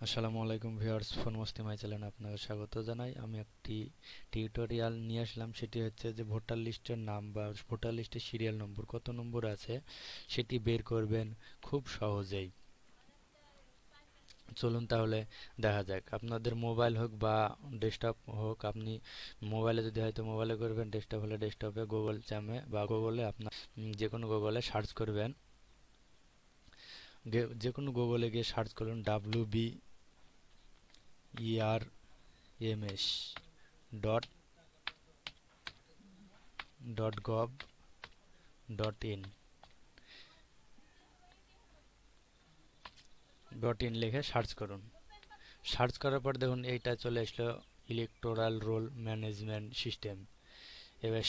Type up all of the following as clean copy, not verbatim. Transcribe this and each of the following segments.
আসসালামু আলাইকুম viewers, phone মস্তি মাই চ্যানেলে আপনাকে স্বাগত জানাই। আমি একটি টিউটোরিয়াল নিয়ে আসলাম। সেটি হচ্ছে যে ভোটার লিস্টের নাম বা ভোটার লিস্টের সিরিয়াল নম্বর কত নম্বর আছে সেটি বের করবেন খুব সহজেই। চলুন তাহলে দেখা যাক। আপনাদের মোবাইল হোক বা ডেস্কটপ হোক, আপনি মোবাইলে যদি হয়তো মোবাইলে করবেন, ডেস্কটপ হলে ডেস্কটপে গুগল চ্যামে বা গুগলে আপনার যে কোনো গুগলে সার্চ করবেন। যে কোনো গুগলে গিয়ে সার্চ করুন WBERMS ডট .gov.in লিখে সার্চ করুন। সার্চ করার পর দেখুন এইটা চলে আসলো, ইলেকটোরাল রোল ম্যানেজমেন্ট সিস্টেম। এবার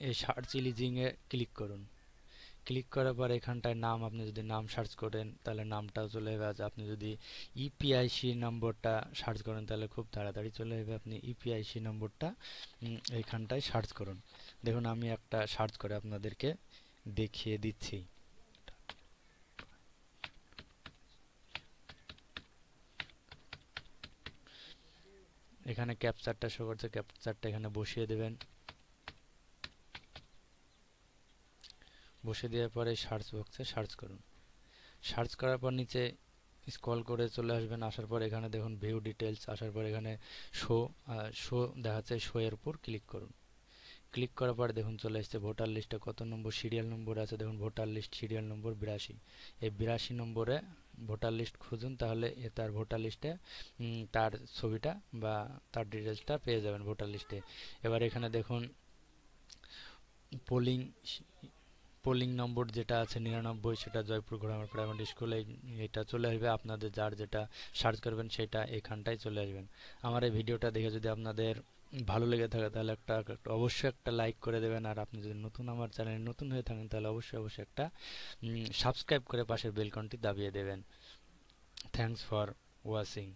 এই সার্চ ইঞ্জিনে ক্লিক করুন। ক্লিক করার পর এখানটায় নাম, আপনি যদি নাম সার্চ করেন তাহলে নামটাও চলে আসবে। আপনি যদি ইপিআইসি নম্বরটা সার্চ করেন তাহলে খুব তাড়াতাড়ি চলে আসবে। আপনি ইপিআইসি নম্বরটা এইখানটায় সার্চ করুন। দেখুন আমি একটা সার্চ করে আপনাদেরকে দেখিয়ে দিচ্ছি। এখানে ক্যাপচারটা শো করছে, ক্যাপচারটা এখানে বসিয়ে দেবেন। বসিয়ে দেওয়ার পরে সার্চ বক্সে সার্চ করুন। সার্চ করার পর নিচে স্ক্রল করে চলে আসবেন। আসার পর এখানে দেখুন ভিউ ডিটেলস, আসার পর এখানে শো শো দেখাচ্ছে, শো এর উপর ক্লিক করুন। ক্লিক করার পর দেখুন চলে এসেছে ভোটার লিস্টে কত নম্বর সিরিয়াল নম্বর আছে। দেখুন ভোটার লিস্ট সিরিয়াল নম্বর 82। এই 82 নম্বরে ভোটার লিস্ট খুঁজুন, তাহলে তার ভোটার লিস্টে তার ছবিটা বা তার ডিটেলসটা পেয়ে যাবেন ভোটার লিস্টে। এবার এখানে দেখুন পোলিং পোলিং নম্বর যেটা আছে 99, সেটা জয়পুর গ্রামের প্রাইমারি স্কুলে এটা চলে আসবে। আপনাদের যার যেটা সার্চ করবেন সেটা এখানটায় চলে আসবেন। আমার এই ভিডিওটা দেখে যদি আপনাদের ভালো লেগে থাকে তাহলে অবশ্যই একটা লাইক করে দেবেন। আর আপনি যদি নতুন আমার চ্যানেলে নতুন হয়ে থাকেন তাহলে অবশ্যই একটা সাবস্ক্রাইব করে পাশের বেল আইকনটি দাবিয়ে দেবেন। Thanks for watching.